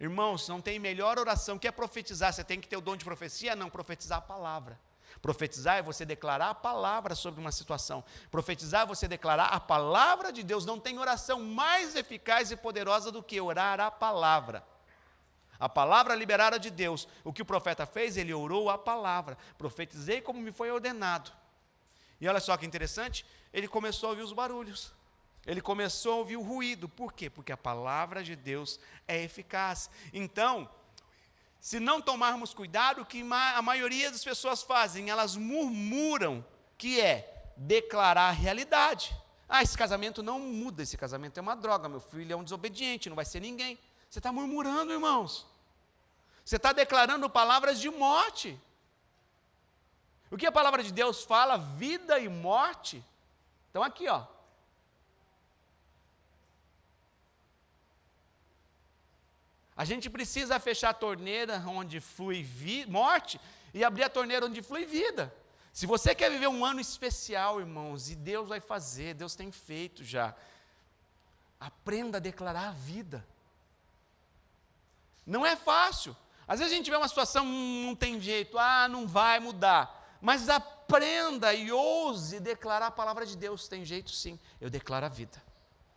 Irmãos, não tem melhor oração que é profetizar. Você tem que ter o dom de profecia? Não, profetizar a palavra. Profetizar é você declarar a palavra sobre uma situação. Profetizar é você declarar a palavra de Deus. Não tem oração mais eficaz e poderosa do que orar a palavra. A palavra liberada de Deus. O que o profeta fez? Ele orou a palavra. Profetizei como me foi ordenado. E olha só que interessante, ele começou a ouvir os barulhos. Ele começou a ouvir o ruído. Por quê? Porque a palavra de Deus é eficaz. Então, se não tomarmos cuidado, o que a maioria das pessoas fazem, elas murmuram, que é declarar a realidade. Ah, esse casamento não muda, esse casamento é uma droga, meu filho é um desobediente, não vai ser ninguém. Você está murmurando, irmãos. Você está declarando palavras de morte. O que a palavra de Deus fala? Vida e morte. Então aqui, ó. A gente precisa fechar a torneira onde flui morte e abrir a torneira onde flui vida. Se você quer viver um ano especial, irmãos, e Deus vai fazer, Deus tem feito já, aprenda a declarar a vida. Não é fácil. Às vezes a gente vê uma situação, não tem jeito, não vai mudar. Mas aprenda e ouse declarar a palavra de Deus. Tem jeito sim, eu declaro a vida.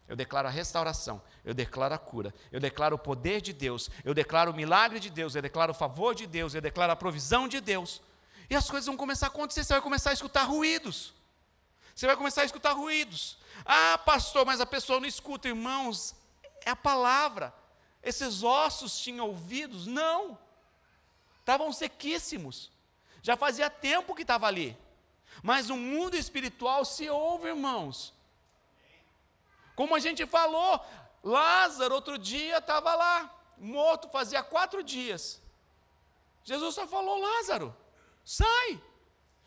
Eu declaro a restauração, eu declaro a cura, eu declaro o poder de Deus, eu declaro o milagre de Deus, eu declaro o favor de Deus, eu declaro a provisão de Deus. E as coisas vão começar a acontecer, você vai começar a escutar ruídos. Você vai começar a escutar ruídos. Ah, pastor, mas a pessoa não escuta, irmãos. É a palavra. Esses ossos tinham ouvidos? Não. Estavam sequíssimos. Já fazia tempo que estava ali. Mas o mundo espiritual se ouve, irmãos. Como a gente falou, Lázaro outro dia estava lá, morto, fazia 4 dias. Jesus só falou, Lázaro, sai,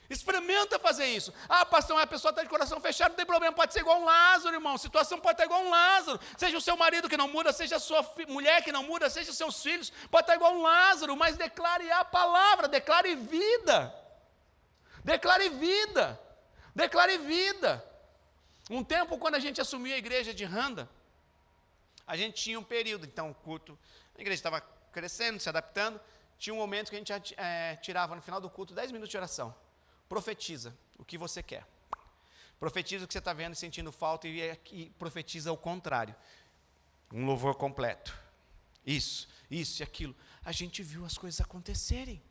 experimenta fazer isso. Ah, pastor, a pessoa está de coração fechado, não tem problema, pode ser igual um Lázaro, irmão, a situação pode estar igual um Lázaro, seja o seu marido que não muda, seja a sua mulher que não muda, seja os seus filhos, pode estar igual um Lázaro, mas declare a palavra, declare vida, declare vida, declare vida. Um tempo, quando a gente assumiu a igreja de Randa, a gente tinha um período, então o culto, a igreja estava crescendo, se adaptando, tinha um momento que a gente tirava no final do culto 10 minutos de oração. Profetiza o que você quer. Profetiza o que você está vendo e sentindo falta e profetiza o contrário. Um louvor completo. Isso e aquilo. A gente viu as coisas acontecerem.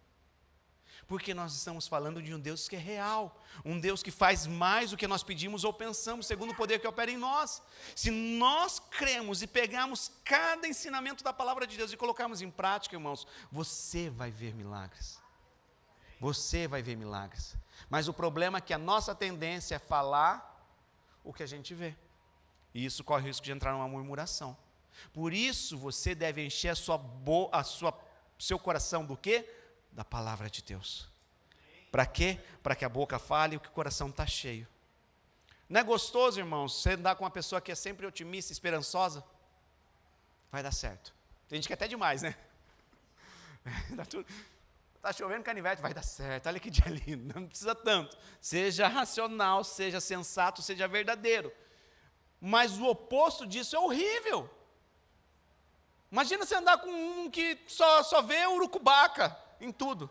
Porque nós estamos falando de um Deus que é real, um Deus que faz mais do que nós pedimos ou pensamos, segundo o poder que opera em nós. Se nós cremos e pegarmos cada ensinamento da palavra de Deus e colocarmos em prática, irmãos, você vai ver milagres. Você vai ver milagres. Mas o problema é que a nossa tendência é falar o que a gente vê. E isso corre o risco de entrar numa murmuração. Por isso você deve encher seu coração do quê? Da palavra de Deus. Para quê? Para que a boca fale o que o coração está cheio. Não é gostoso, irmãos, você andar com uma pessoa que é sempre otimista, esperançosa? Vai dar certo. Tem gente que é até demais, né? Está chovendo canivete, vai dar certo, olha que dia lindo, não precisa tanto. Seja racional, seja sensato, seja verdadeiro. Mas o oposto disso é horrível. Imagina você andar com um que só vê urucubaca em tudo.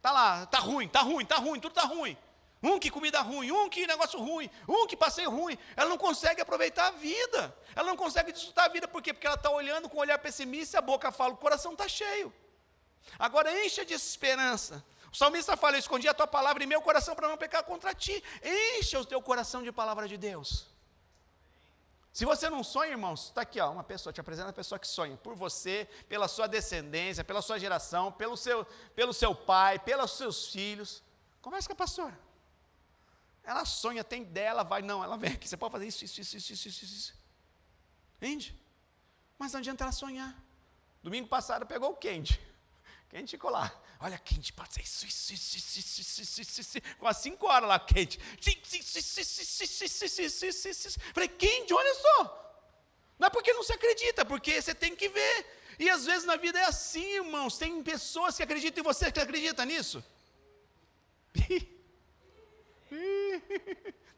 Tá lá, tá ruim, tudo tá ruim. Um que comida ruim, um que negócio ruim, um que passeio ruim. Ela não consegue aproveitar a vida. Ela não consegue desfrutar a vida. Por quê? Porque ela está olhando com um olhar pessimista e a boca fala, o coração está cheio. Agora encha de esperança. O salmista fala, eu escondi a tua palavra em meu coração para não pecar contra ti. Encha o teu coração de palavra de Deus. Se você não sonha, irmãos, está aqui, ó, uma pessoa, te apresenta a pessoa que sonha por você, pela sua descendência, pela sua geração, pelo seu pai, pelos seus filhos. Conversa com a pastora. Ela sonha, tem ideia, ela vai, não, ela vem aqui, você pode fazer isso. Entende? Mas não adianta ela sonhar. Domingo passado pegou o Kendi. Kendi ficou lá. Olha, Kendi, pode ser isso. Com as 5 horas lá, Kendi. Falei, Kendi, olha só. Não é porque não se acredita, porque você tem que ver. E às vezes na vida é assim, irmãos. Tem pessoas que acreditam em você, que acredita nisso.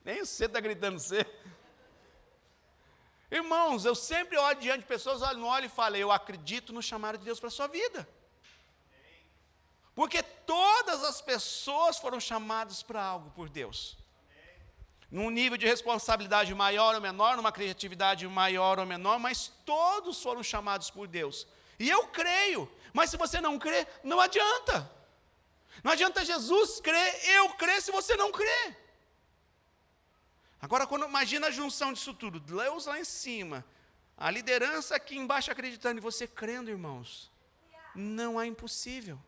Nem você está gritando você. Irmãos, eu sempre olho diante de pessoas, olho e falo, eu acredito no chamado de Deus para a sua vida. Porque todas as pessoas foram chamadas para algo por Deus. Num nível de responsabilidade maior ou menor, numa criatividade maior ou menor, mas todos foram chamados por Deus. E eu creio, mas se você não crê, não adianta. Não adianta Jesus crer, eu crer se você não crê. Agora, imagina a junção disso tudo, Deus lá em cima, a liderança aqui embaixo acreditando, e você crendo, irmãos. Não é impossível.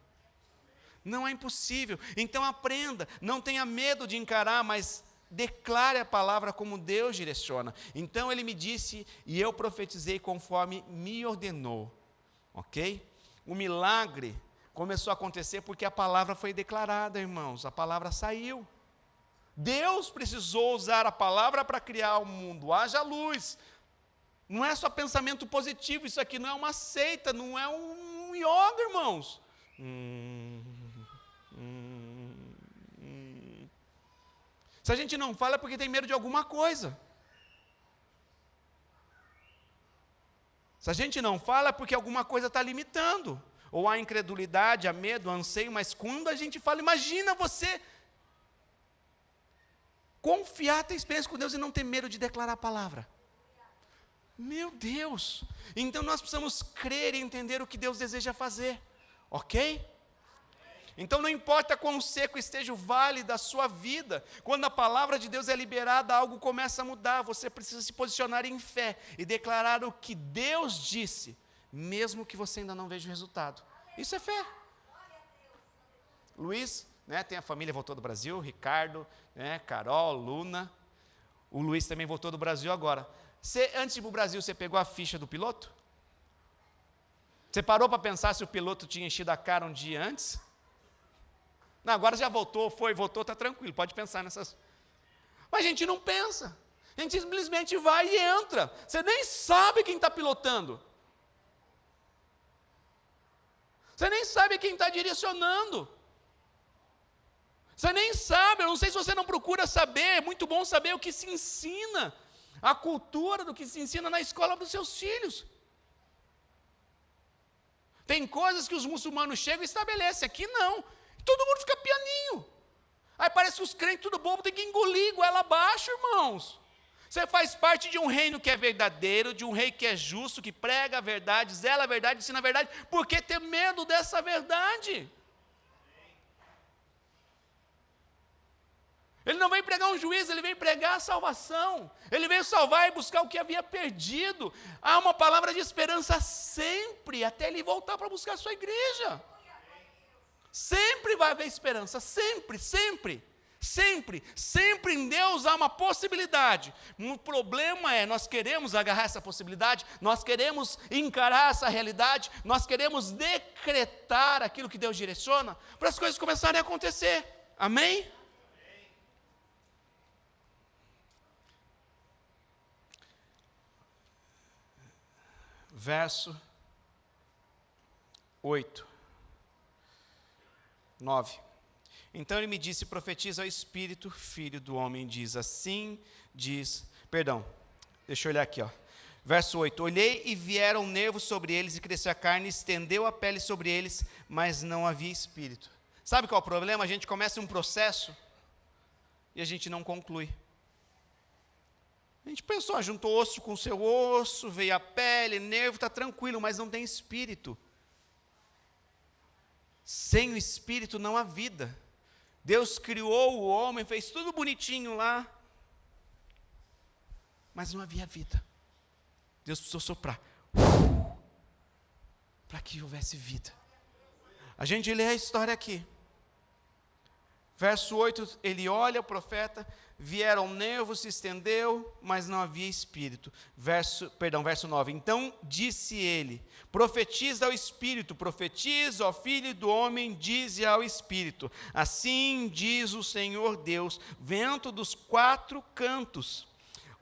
Não é impossível. Então aprenda, não tenha medo de encarar, mas declare a palavra como Deus direciona. Então ele me disse, e eu profetizei conforme me ordenou. Ok? O milagre começou a acontecer porque a palavra foi declarada, irmãos. A palavra saiu. Deus precisou usar a palavra para criar o mundo. Haja luz. Não é só pensamento positivo. Isso aqui não é uma seita, não é um yoga, irmãos. Se a gente não fala é porque tem medo de alguma coisa. Se a gente não fala é porque alguma coisa está limitando. Ou há incredulidade, há medo, há anseio, mas quando a gente fala, imagina você confiar, ter experiência com Deus e não ter medo de declarar a palavra. Meu Deus! Então nós precisamos crer e entender o que Deus deseja fazer. Ok? Então não importa quão seco esteja o vale da sua vida, quando a palavra de Deus é liberada, algo começa a mudar. Você precisa se posicionar em fé e declarar o que Deus disse, mesmo que você ainda não veja o resultado. Isso é fé. Luiz, né, tem a família, voltou do Brasil, Ricardo, né, Carol, Luna. O Luiz também voltou do Brasil agora. Antes de ir para o Brasil, você pegou a ficha do piloto? Você parou para pensar se o piloto tinha enchido a cara um dia antes? Não, agora já voltou, está tranquilo, pode pensar nessas. Mas a gente não pensa, a gente simplesmente vai e entra. Você nem sabe quem está pilotando. Você nem sabe quem está direcionando. Você nem sabe, eu não sei se você não procura saber, é muito bom saber o que se ensina, a cultura do que se ensina na escola dos seus filhos. Tem coisas que os muçulmanos chegam e estabelecem, aqui não. Todo mundo fica pianinho. Aí parece que os crentes tudo bobo, tem que engolir goela abaixo, irmãos. Você faz parte de um reino que é verdadeiro, de um rei que é justo, que prega a verdade, zela a verdade, ensina a verdade. Por que ter medo dessa verdade? Ele não veio pregar um juízo, ele veio pregar a salvação. Ele veio salvar e buscar o que havia perdido. Há uma palavra de esperança sempre, até ele voltar para buscar a sua igreja. Sempre vai haver esperança, sempre em Deus há uma possibilidade. O problema é, nós queremos agarrar essa possibilidade, nós queremos encarar essa realidade, nós queremos decretar aquilo que Deus direciona, para as coisas começarem a acontecer, amém? Verso 8. 9. Então ele me disse, profetiza ao Espírito, filho do homem, diz, assim diz, deixa eu olhar aqui, ó. Verso 8, olhei e vieram nervos sobre eles, e cresceu a carne, estendeu a pele sobre eles, mas não havia espírito. Sabe qual é o problema? A gente começa um processo, e a gente não conclui. A gente pensou, juntou osso com seu osso, veio a pele, nervo, está tranquilo, mas não tem espírito. Sem o espírito não há vida. Deus criou o homem, fez tudo bonitinho lá, mas não havia vida. Deus precisou soprar, para que houvesse vida. A gente lê a história aqui. Verso 8, ele olha o profeta, vieram nervos, se estendeu, mas não havia espírito. Verso 9, então disse ele, profetiza ao espírito, profetiza ao filho do homem, dize ao espírito, assim diz o Senhor Deus, vento dos 4 cantos,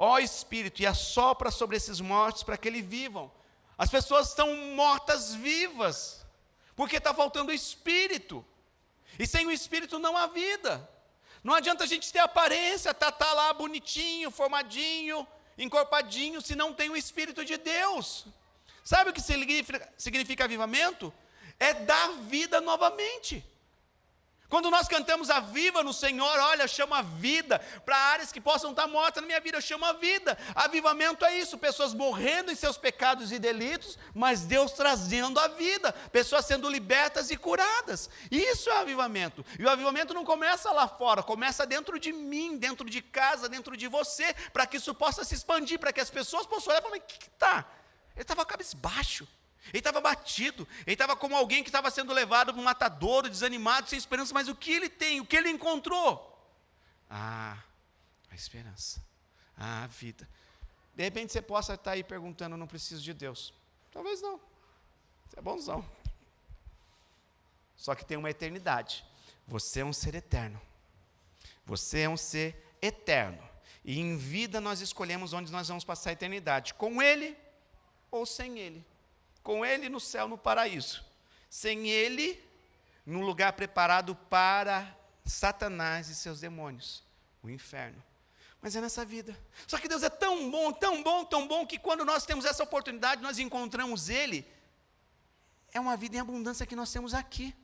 ó Espírito, e assopra sobre esses mortos para que eles vivam. As pessoas estão mortas vivas, porque está faltando o Espírito, e sem o Espírito não há vida. Não adianta a gente ter aparência, tá lá bonitinho, formadinho, encorpadinho, se não tem o Espírito de Deus. Sabe o que significa avivamento? É dar vida novamente. Quando nós cantamos a viva no Senhor, olha, eu chamo a vida, para áreas que possam estar mortas na minha vida, eu chamo a vida. Avivamento é isso, pessoas morrendo em seus pecados e delitos, mas Deus trazendo a vida, pessoas sendo libertas e curadas. Isso é avivamento. E o avivamento não começa lá fora, começa dentro de mim, dentro de casa, dentro de você, para que isso possa se expandir, para que as pessoas possam olhar e falar, mas o que está? Ele estava cabisbaixo. Ele estava batido, ele estava como alguém que estava sendo levado para um matadouro, desanimado, sem esperança, mas o que ele tem, o que ele encontrou? A esperança, a vida. De repente você possa estar aí perguntando, não preciso de Deus. Talvez não, você é bonzão. Só que tem uma eternidade, você é um ser eterno, você é um ser eterno, e em vida nós escolhemos onde nós vamos passar a eternidade, com Ele ou sem Ele. Com Ele no céu, no paraíso. Sem Ele, num lugar preparado para Satanás e seus demônios, o inferno. Mas é nessa vida. Só que Deus é tão bom, tão bom, tão bom, que quando nós temos essa oportunidade, nós encontramos Ele, é uma vida em abundância que nós temos aqui.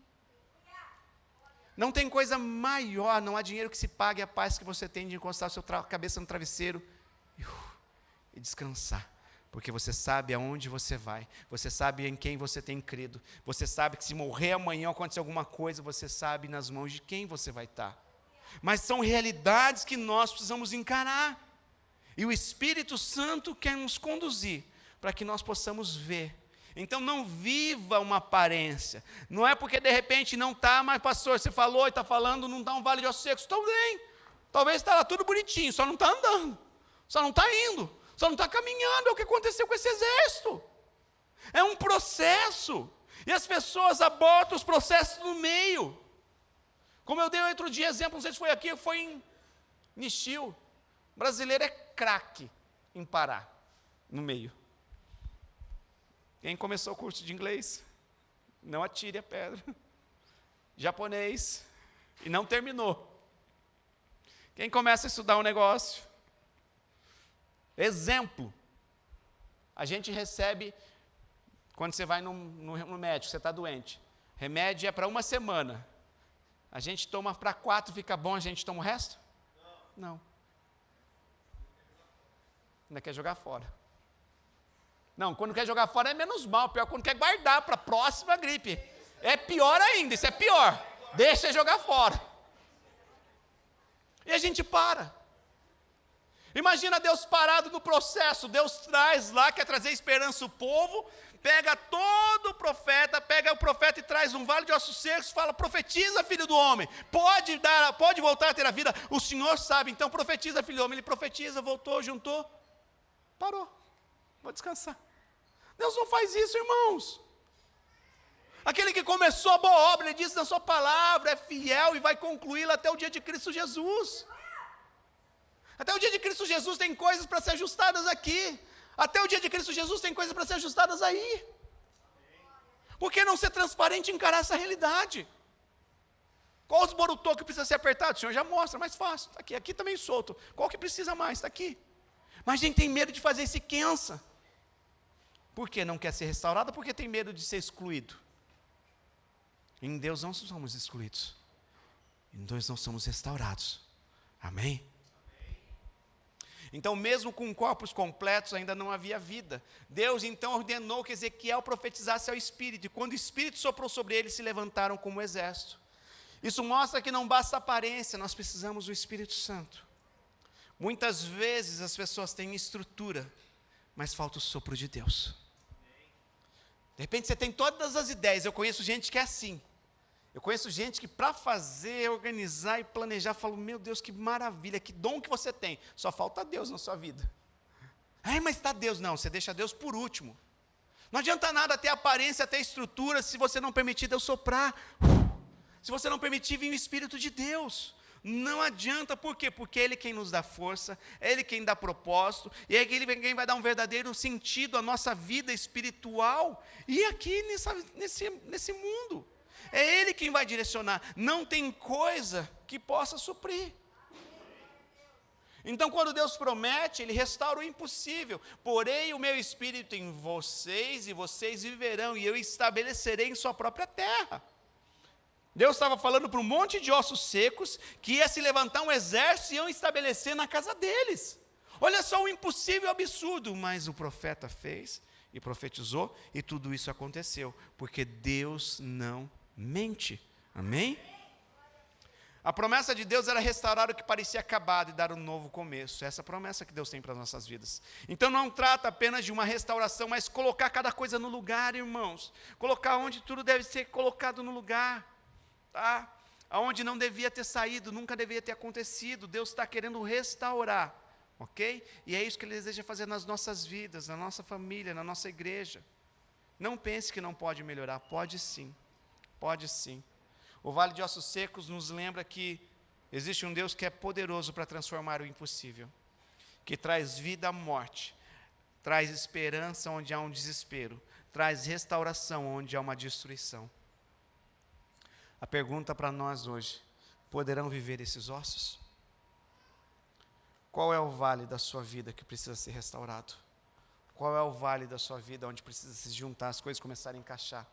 Não tem coisa maior, não há dinheiro que se pague a paz que você tem de encostar a sua cabeça no travesseiro e descansar. Porque você sabe aonde você vai, você sabe em quem você tem crido, você sabe que se morrer amanhã ou acontecer alguma coisa, você sabe nas mãos de quem você vai estar. Mas são realidades que nós precisamos encarar, e o Espírito Santo quer nos conduzir, para que nós possamos ver. Então não viva uma aparência, não é porque de repente não está, mas pastor, você falou e está falando, não está um vale de ossos secos, estou bem, talvez está lá tudo bonitinho, só não está andando, só não está indo, só não está caminhando. É o que aconteceu com esse exército. É um processo. E as pessoas abortam os processos no meio. Como eu dei outro dia exemplo, não sei se foi aqui ou foi em Nishio. Brasileiro é craque em parar no meio. Quem começou o curso de inglês, não atire a pedra. Japonês, e não terminou. Quem começa a estudar um negócio, exemplo, a gente recebe, quando você vai no médico, você está doente, remédio é para 1 semana, a gente toma para 4, fica bom, a gente toma o resto? Não. Ainda quer jogar fora. Não, quando quer jogar fora é menos mal, pior quando quer guardar para a próxima gripe, é pior ainda, isso é pior, deixa jogar fora, e a gente para. Imagina Deus parado no processo, Deus traz lá, quer trazer esperança ao povo, pega todo o profeta, pega o profeta e traz um vale de ossos secos, fala, profetiza, filho do homem, pode voltar a ter a vida, o Senhor sabe, então profetiza, filho do homem. Ele profetiza, voltou, juntou, parou, vou descansar. Deus não faz isso, irmãos. Aquele que começou a boa obra, ele disse na sua palavra, é fiel e vai concluí-la até o dia de Cristo Jesus. Até o dia de Cristo Jesus tem coisas para ser ajustadas aqui. Até o dia de Cristo Jesus tem coisas para ser ajustadas aí. Por que não ser transparente e encarar essa realidade? Qual os borutô que precisa ser apertado? O Senhor já mostra, mais fácil. Está aqui também solto. Qual que precisa mais? Está aqui. Mas a gente tem medo de fazer esse quensa. Por que não quer ser restaurado? Porque tem medo de ser excluído. Em Deus não somos excluídos. Em Deus não somos restaurados. Amém? Então, mesmo com corpos completos, ainda não havia vida. Deus então ordenou que Ezequiel profetizasse ao Espírito. E quando o Espírito soprou sobre ele, se levantaram como exército. Isso mostra que não basta a aparência, nós precisamos do Espírito Santo. Muitas vezes as pessoas têm estrutura, mas falta o sopro de Deus. De repente você tem todas as ideias. Eu conheço gente que é assim. Eu conheço gente que para fazer, organizar e planejar, falo, meu Deus, que maravilha, que dom que você tem. Só falta Deus na sua vida. Mas está Deus. Não, você deixa Deus por último. Não adianta nada ter aparência, ter estrutura, se você não permitir Deus soprar. Se você não permitir vir o Espírito de Deus. Não adianta, por quê? Porque Ele quem nos dá força, é Ele quem dá propósito, e é Ele quem vai dar um verdadeiro sentido à nossa vida espiritual, e aqui nesse mundo. É Ele quem vai direcionar, não tem coisa que possa suprir. Então, quando Deus promete, Ele restaura o impossível. Porém, o meu Espírito em vocês, e vocês viverão, e eu estabelecerei em sua própria terra. Deus estava falando para um monte de ossos secos, que ia se levantar um exército e iam estabelecer na casa deles. Olha só o impossível absurdo, mas o profeta fez e profetizou, e tudo isso aconteceu, porque Deus não mente. Amém? A promessa de Deus era restaurar o que parecia acabado e dar um novo começo. Essa é a promessa que Deus tem para as nossas vidas. Então não trata apenas de uma restauração, mas colocar cada coisa no lugar, irmãos. Colocar onde tudo deve ser colocado no lugar. Tá? Aonde não devia ter saído, nunca devia ter acontecido. Deus está querendo restaurar. Ok? E é isso que Ele deseja fazer nas nossas vidas, na nossa família, na nossa igreja. Não pense que não pode melhorar. Pode sim. Pode sim. O Vale de Ossos Secos nos lembra que existe um Deus que é poderoso para transformar o impossível, que traz vida à morte, traz esperança onde há um desespero, traz restauração onde há uma destruição. A pergunta para nós hoje: poderão viver esses ossos? Qual é o vale da sua vida que precisa ser restaurado? Qual é o vale da sua vida onde precisa se juntar, as coisas começarem a encaixar,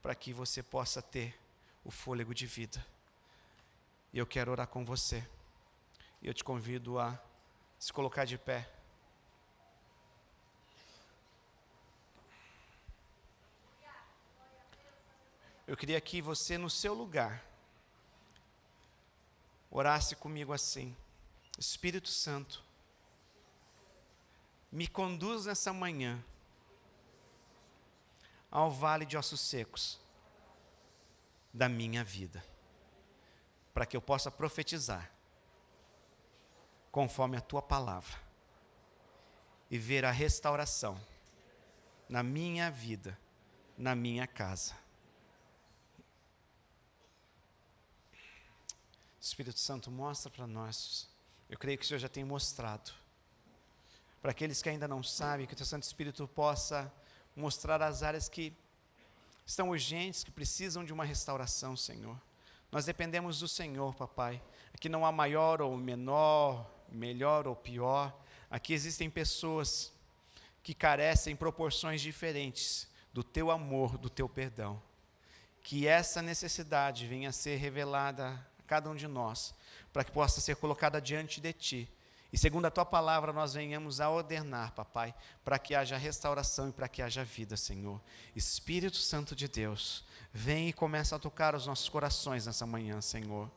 para que você possa ter o fôlego de vida? E eu quero orar com você. E eu te convido a se colocar de pé. Eu queria que você, no seu lugar, orasse comigo assim: Espírito Santo, me conduz nessa manhã ao vale de ossos secos da minha vida, para que eu possa profetizar conforme a tua palavra e ver a restauração na minha vida, na minha casa. Espírito Santo, mostra para nós. Eu creio que o Senhor já tem mostrado. Para aqueles que ainda não sabem, que o teu Santo Espírito possa mostrar as áreas que estão urgentes, que precisam de uma restauração, Senhor. Nós dependemos do Senhor, papai. Aqui não há maior ou menor, melhor ou pior. Aqui existem pessoas que carecem em proporções diferentes do teu amor, do teu perdão. Que essa necessidade venha a ser revelada cada um de nós, para que possa ser colocada diante de Ti, e segundo a Tua palavra nós venhamos a ordenar, papai, para que haja restauração e para que haja vida, Senhor. Espírito Santo de Deus, vem e começa a tocar os nossos corações nessa manhã, Senhor,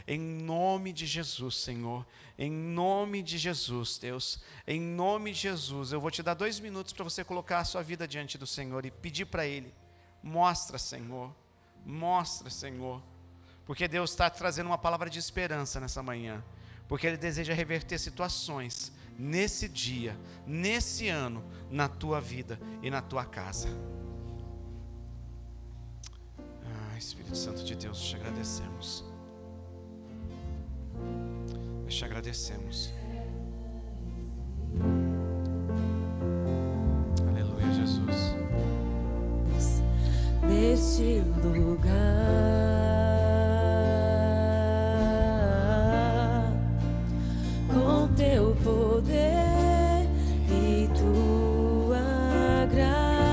em nome de Jesus, Senhor, em nome de Jesus, Deus, em nome de Jesus. Eu vou te dar 2 minutos para você colocar a sua vida diante do Senhor e pedir para Ele: mostra, Senhor, porque Deus está trazendo uma palavra de esperança nessa manhã, porque Ele deseja reverter situações nesse dia, nesse ano, na tua vida e na tua casa. Espírito Santo de Deus, te agradecemos. Nós te agradecemos. Aleluia, Jesus. Neste lugar, teu poder e tua graça.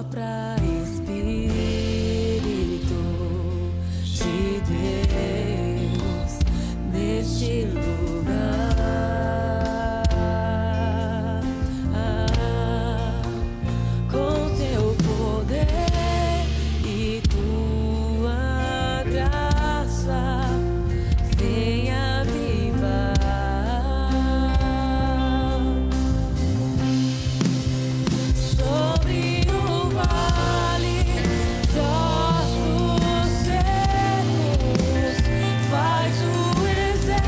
Sopra Espírito de Deus neste lugar. Com teu poder e tua graça, venha avivar. Sobre o vale de ossos secos, faz o exército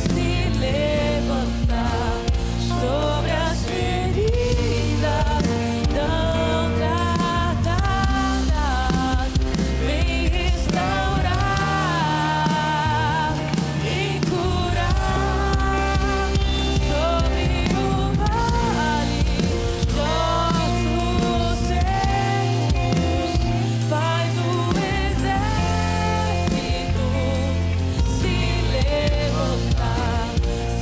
se levantar. Sobre as feridas não tratadas, vem restaurar e curar. Sobre o vale de ossos secos, faz o exército se levantar.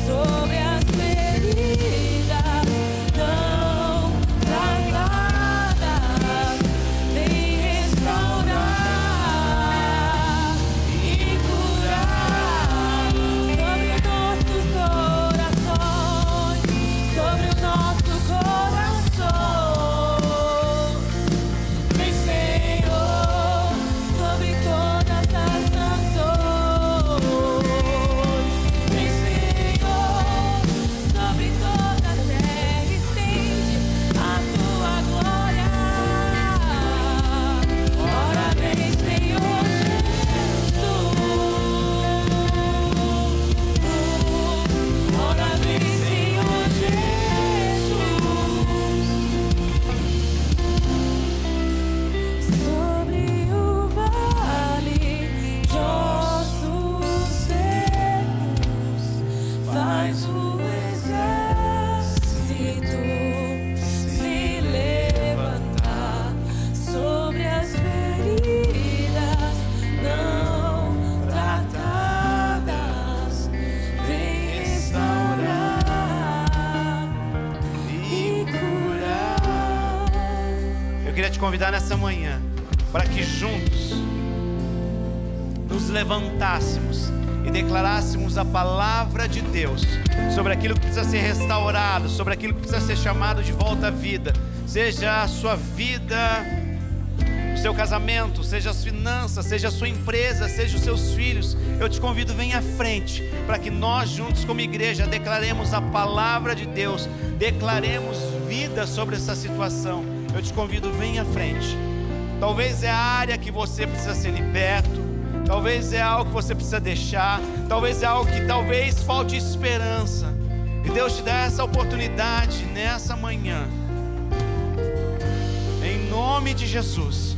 Sobre as feridas não tratadas, vem restaurar e curar. Sobre os nossos corações, sobre o nosso coração, vem, Senhor, sobre todas as nações. Vem, Senhor, sobre toda a terra, estende a tua glória. Ora vem, Senhor Jesus. Ora vem, Senhor Jesus. Sobre o vale de ossos secos, faz o exército se levantar. Sobre as feridas não tratadas, vem restaurar e curar. Eu queria te convidar nessa manhã para que juntos nos levantássemos e declarássemos a palavra de Deus sobre aquilo que precisa ser restaurado, sobre aquilo que precisa ser chamado de volta à vida, seja a sua vida, o seu casamento, seja as finanças, seja a sua empresa, seja os seus filhos. Eu te convido, vem à frente, para que nós juntos como igreja declaremos a palavra de Deus, declaremos vida sobre essa situação. Eu te convido, vem à frente. Talvez é a área que você precisa ser liberto, talvez é algo que você precisa deixar, talvez é algo que talvez falte esperança, e Deus te dá essa oportunidade nessa manhã, em nome de Jesus.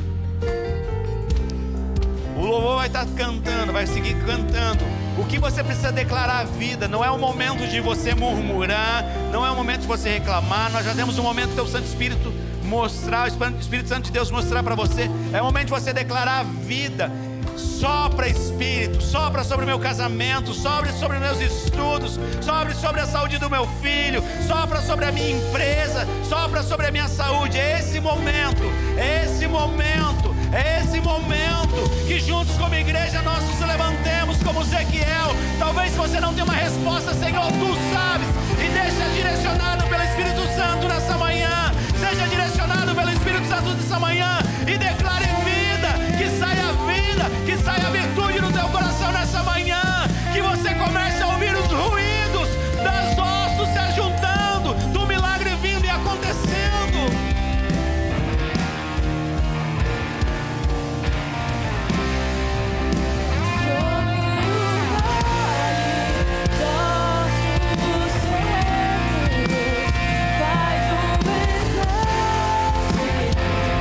O louvor vai estar cantando, vai seguir cantando. O que você precisa declarar à vida? Não é o momento de você murmurar, não é o momento de você reclamar. Nós já temos um momento que o Santo Espírito mostrar, o Espírito Santo de Deus mostrar para você. É o momento de você declarar a vida. Sopra Espírito, sopra sobre o meu casamento, sopra sobre os meus estudos, sopra sobre a saúde do meu filho, sopra sobre a minha empresa, sopra sobre a minha saúde. É esse momento, é esse momento, é esse momento que juntos como igreja nós nos levantemos como Ezequiel. Talvez você não tenha uma resposta, Senhor, Tu sabes, e deixa direcionado pelo Espírito Santo nessa manhã. Seja direcionado pelo Espírito Santo nessa manhã e declare vida, que saia vida, que saia virtude no teu coração nessa manhã, que você comece a ouvir os ruídos das ossos se ajuntando, do milagre vindo e acontecendo. Faz um exército se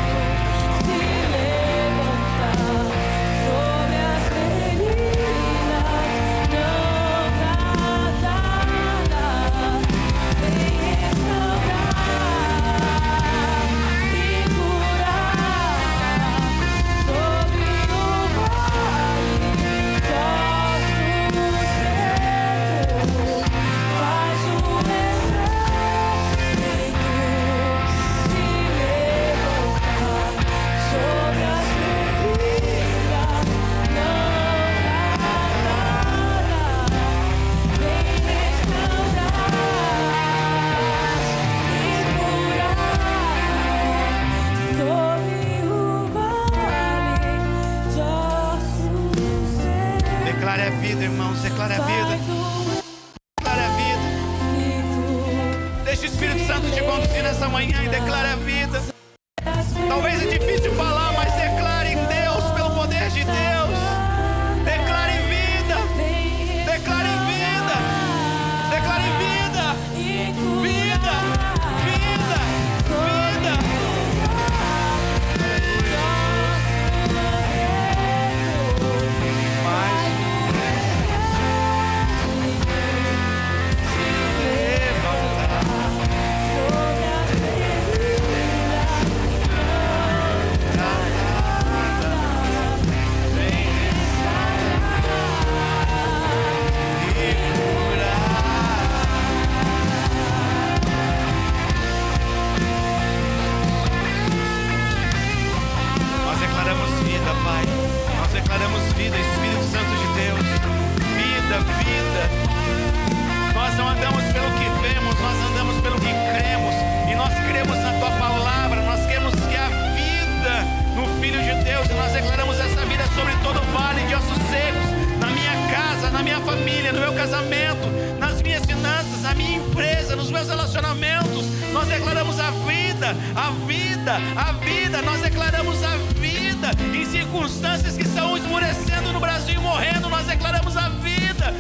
levantar. Declare a vida. Declare a vida. Deixa o Espírito Santo te conduzir nessa manhã e declare a vida. Talvez é difícil falar, mas declare em Deus, pelo poder de Deus. Declare vida. Declare vida. Declare vida. Vida. Vida. Vida. Declaramos vida, Espírito Santo de Deus. Vida, vida. Nós não andamos pelo que vemos, nós andamos pelo que cremos. E nós cremos na Tua palavra. Nós cremos que há vida no Filho de Deus. E nós declaramos essa vida sobre todo o vale de ossos secos. Na minha casa, na minha família, no meu casamento, nas minhas finanças, na minha empresa, nos meus relacionamentos. Nós declaramos a vida, a vida, a vida. Nós declaramos a vida em circunstâncias que estão esmorecendo no Brasil e morrendo. Nós declaramos a vida